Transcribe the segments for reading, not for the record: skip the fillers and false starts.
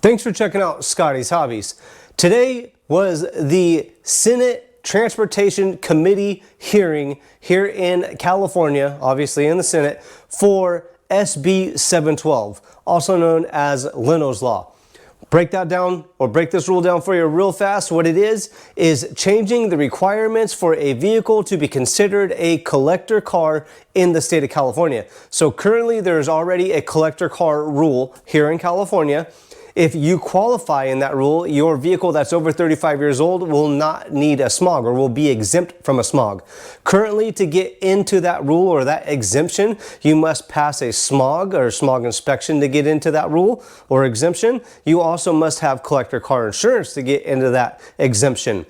Thanks for checking out Scotty's Hobbies. Today was the Senate Transportation Committee hearing here in California, obviously in the Senate, for SB712, also known as Leno's Law. Break that down, or break this rule down for you real fast. What it is changing the requirements for a vehicle to be considered a collector car in the state of California. So currently there's already a collector car rule here in California. If you qualify in that rule, your vehicle that's over 35 years old will not need a smog or will be exempt from a smog. Currently, to get into that rule or that exemption, you must pass a smog or smog inspection to get into that rule or exemption. You also must have collector car insurance to get into that exemption.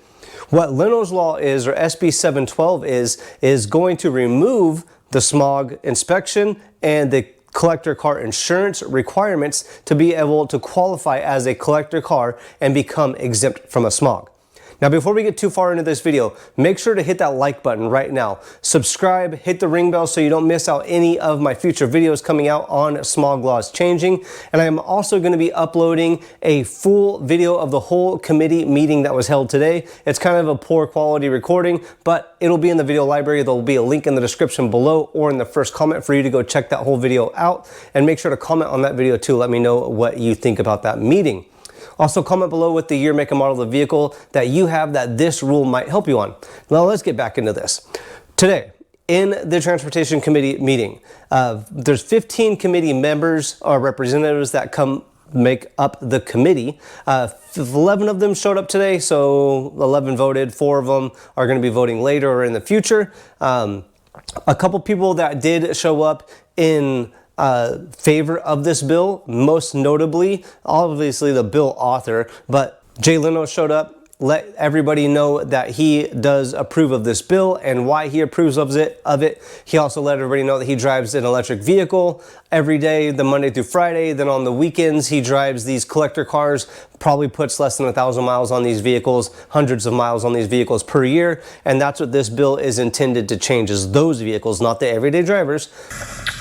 What Leno's Law is, or SB712 is going to remove the smog inspection and the collector car insurance requirements to be able to qualify as a collector car and become exempt from a smog. Now, before we get too far into this video, make sure to hit that like button right now. Subscribe, hit the ring bell so you don't miss out any of my future videos coming out on smog laws changing. And I am also going to be uploading a full video of the whole committee meeting that was held today. It's kind of a poor quality recording, but it'll be in the video library. There'll be a link in the description below or in the first comment for you to go check that whole video out. And make sure to comment on that video too. Let me know what you think about that meeting. Also, comment below with the year, make, and model of the vehicle that you have that this rule might help you on. Now, let's get back into this. Today, in the Transportation Committee meeting, there's 15 committee members or representatives that make up the committee. 11 of them showed up today, so 11 voted. 4 of them are going to be voting later or in the future. A couple people that did show up in favor of this bill, most notably, obviously the bill author, but Jay Leno showed up, let everybody know that he does approve of this bill and why he approves of it. He also let everybody know that he drives an electric vehicle every day, the Monday through Friday. Then on the weekends, he drives these collector cars, probably puts less than 1,000 miles on these vehicles, hundreds of miles on these vehicles per year. And that's what this bill is intended to change, is those vehicles, not the everyday drivers.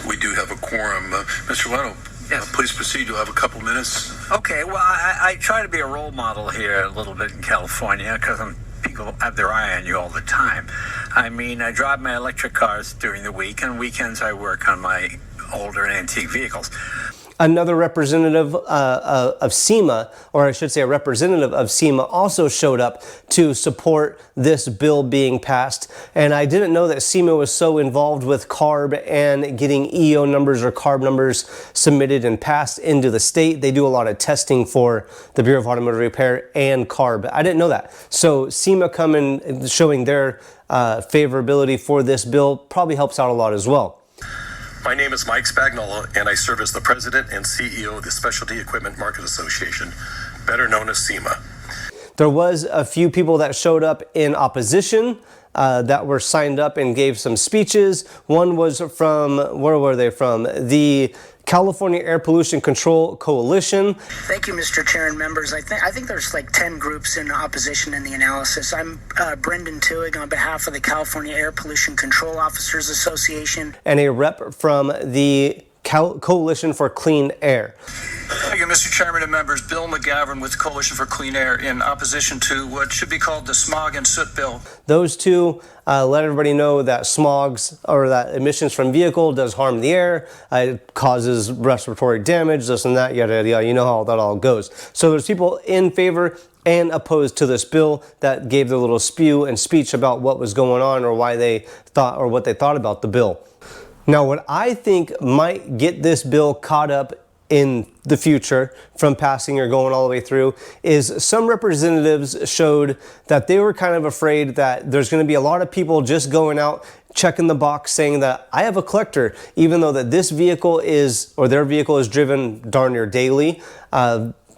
We do have a quorum. Mr. Leno, yes. Please proceed. You'll have a couple minutes. Okay, well, I try to be a role model here a little bit in California because people have their eye on you all the time. I mean, I drive my electric cars during the week, and weekends I work on my older and antique vehicles. Another representative of SEMA, or I should say a representative of SEMA, also showed up to support this bill being passed. And I didn't know that SEMA was so involved with CARB and getting EO numbers or CARB numbers submitted and passed into the state. They do a lot of testing for the Bureau of Automotive Repair and CARB. I didn't know that. So SEMA coming and showing their favorability for this bill probably helps out a lot as well. My name is Mike Spagnola, and I serve as the President and CEO of the Specialty Equipment Market Association, better known as SEMA. There was a few people that showed up in opposition that were signed up and gave some speeches. One was from, where were they from? The California Air Pollution Control Coalition. Thank you, Mr. Chair and members. I think there's like 10 groups in opposition in the analysis. I'm Brendan Tuig on behalf of the California Air Pollution Control Officers Association. And a rep from the Coalition for Clean Air. Thank you, Mr. Chairman and members. Bill McGavin with the Coalition for Clean Air in opposition to what should be called the Smog and Soot Bill. Those two let everybody know that smogs or that emissions from vehicle does harm the air. It causes respiratory damage, this and that, yada, yada, yada. You know how that all goes. So there's people in favor and opposed to this bill that gave their little spew and speech about what was going on or why they thought or what they thought about the bill. Now, what I think might get this bill caught up in the future from passing or going all the way through is some representatives showed that they were kind of afraid that there's going to be a lot of people just going out checking the box saying that I have a collector, even though that this vehicle is, or their vehicle is driven darn near daily.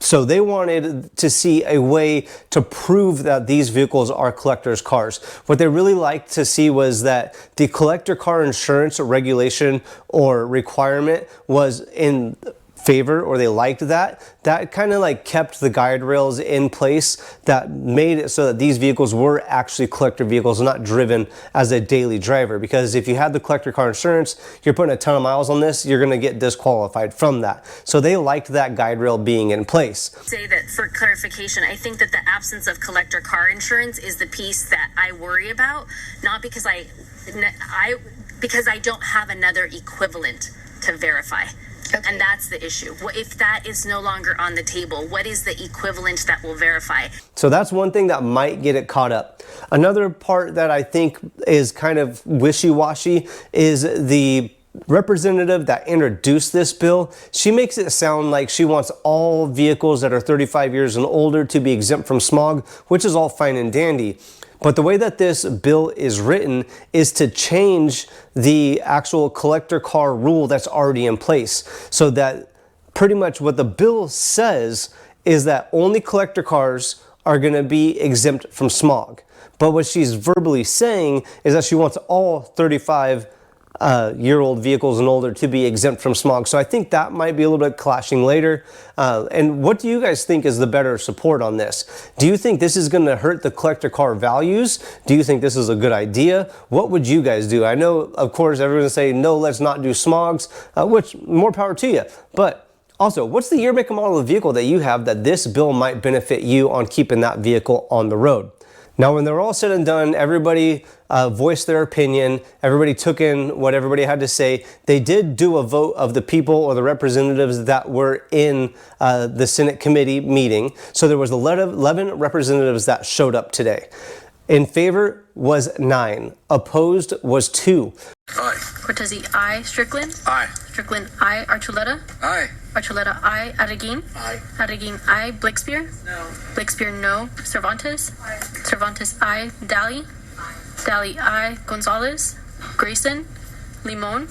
So they wanted to see a way to prove that these vehicles are collectors' cars. What they really liked to see was that the collector car insurance regulation or requirement was in favor or they liked that, that kind of like kept the guide rails in place that made it so that these vehicles were actually collector vehicles, not driven as a daily driver. Because if you had the collector car insurance, you're putting a ton of miles on this, you're going to get disqualified from that. So they liked that guide rail being in place. Say that for clarification, I think that the absence of collector car insurance is the piece that I worry about, not because because I don't have another equivalent to verify. Okay. And that's the issue. If that is no longer on the table, what is the equivalent that will verify? So that's one thing that might get it caught up. Another part that I think is kind of wishy-washy is the representative that introduced this bill. She makes it sound like she wants all vehicles that are 35 years and older to be exempt from smog, which is all fine and dandy. But the way that this bill is written is to change the actual collector car rule that's already in place. So that pretty much what the bill says is that only collector cars are going to be exempt from smog. But what she's verbally saying is that she wants all 35-year-old vehicles and older to be exempt from smog. So I think that might be a little bit clashing later. And what do you guys think is the better support on this? Do you think this is going to hurt the collector car values? Do you think this is a good idea? What would you guys do? I know, of course, everyone's going to say, no, let's not do smogs, which more power to you. But also, what's the year, make, and model of the vehicle that you have that this bill might benefit you on keeping that vehicle on the road? Now, when they're all said and done, everybody voiced their opinion. Everybody took in what everybody had to say. They did do a vote of the people or the representatives that were in the Senate committee meeting. So there was 11 representatives that showed up today. In favor was 9. Opposed was 2. Aye. Cortese, I. Strickland. Aye. Strickland, I. Archuleta. Aye. Archuleta, I. Adeguin. Aye. Adeguin, I. Blakespear. No. Blakespear, no. Cervantes. Aye. Cervantes, I. Daly. Daly, I. Gonzalez. Grayson. Limon.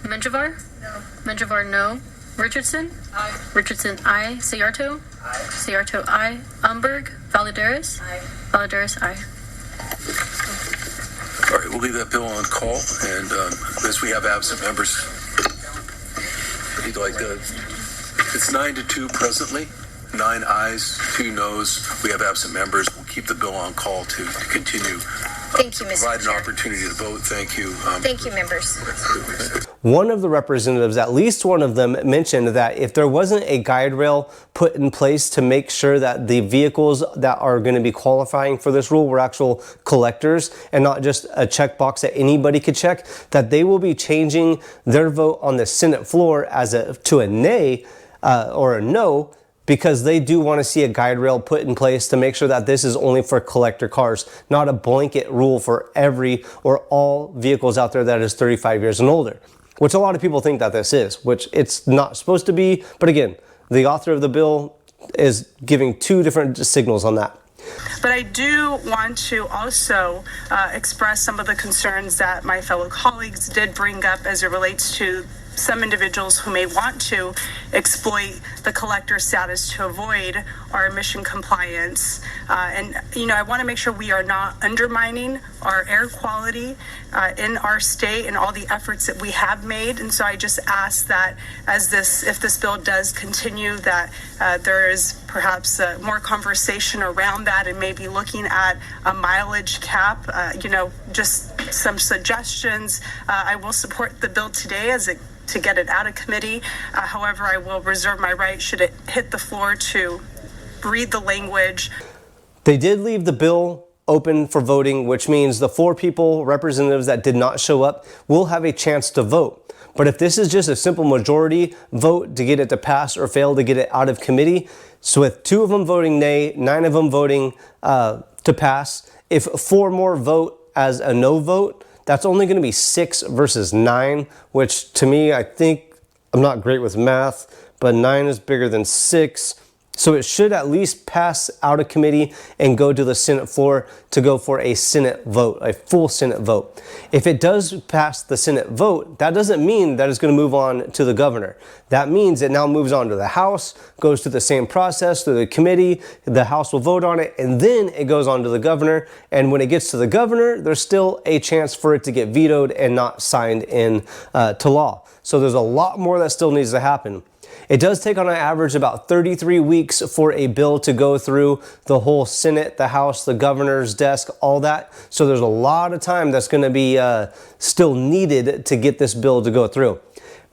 Menjivar. No. Menjivar, no. Richardson. Aye. Richardson, I. Sayarto. Aye. Sayarto, I. Umberg. Valadares. Aye. Valadares, I. All right, we'll leave that bill on call, and as we have absent members, it's 9-2 presently. 9 ayes, 2 noes. We have absent members. We'll keep the bill on call to continue. Thank you, Mr. Provide an Chair. opportunity to vote. Thank you. Thank you, members. One of the representatives, at least one of them, mentioned that if there wasn't a guide rail put in place to make sure that the vehicles that are going to be qualifying for this rule were actual collectors and not just a checkbox that anybody could check, that they will be changing their vote on the Senate floor to a nay or a no, because they do want to see a guide rail put in place to make sure that this is only for collector cars, not a blanket rule for every or all vehicles out there that is 35 years and older, which a lot of people think that this is, which it's not supposed to be. But again, the author of the bill is giving 2 different signals on that. But I do want to also express some of the concerns that my fellow colleagues did bring up as it relates to some individuals who may want to exploit the collector status to avoid our emission compliance. And, I want to make sure we are not undermining our air quality in our state and all the efforts that we have made. And so I just ask that if this bill does continue, that there is perhaps more conversation around that and maybe looking at a mileage cap, just some suggestions. I will support the bill today to get it out of committee. However, I will reserve my right, should it hit the floor, to read the language. They did leave the bill open for voting, which means the 4 representatives that did not show up will have a chance to vote. But if this is just a simple majority vote to get it to pass or fail to get it out of committee, so with 2 of them voting nay, 9 of them voting to pass, if 4 more vote as a no vote, that's only going to be 6 versus 9, which to me, I think, I'm not great with math, but 9 is bigger than 6. So it should at least pass out of committee and go to the Senate floor to go for a Senate vote, a full Senate vote. If it does pass the Senate vote, that doesn't mean that it's going to move on to the governor. That means it now moves on to the House, goes through the same process, through the committee, the House will vote on it, and then it goes on to the governor. And when it gets to the governor, there's still a chance for it to get vetoed and not signed in to law. So there's a lot more that still needs to happen. It does take on an average about 33 weeks for a bill to go through the whole Senate, the House, the governor's desk, all that. So there's a lot of time that's going to be still needed to get this bill to go through.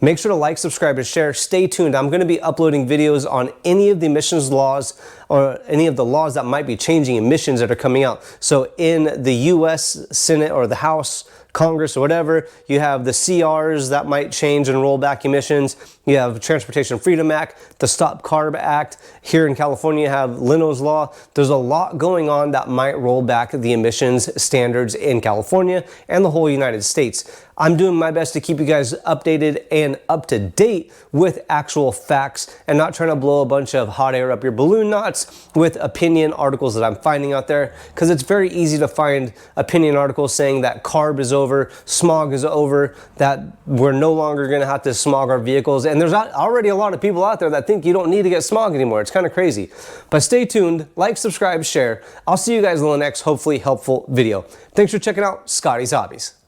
Make sure to like, subscribe, and share. Stay tuned. I'm going to be uploading videos on any of the emissions laws or any of the laws that might be changing emissions that are coming out. So in the U.S. Senate or the House, Congress, or whatever, you have the CRs that might change and roll back emissions. You have Transportation Freedom Act, the Stop Carb Act. Here in California, you have Leno's Law. There's a lot going on that might roll back the emissions standards in California and the whole United States. I'm doing my best to keep you guys updated and up to date with actual facts and not trying to blow a bunch of hot air up your balloon knots with opinion articles that I'm finding out there, because it's very easy to find opinion articles saying that carb is over, smog is over, that we're no longer going to have to smog our vehicles. And there's already a lot of people out there that think you don't need to get smog anymore. It's kind of crazy. But stay tuned, like, subscribe, share. I'll see you guys in the next hopefully helpful video. Thanks for checking out Scotty's Hobbies.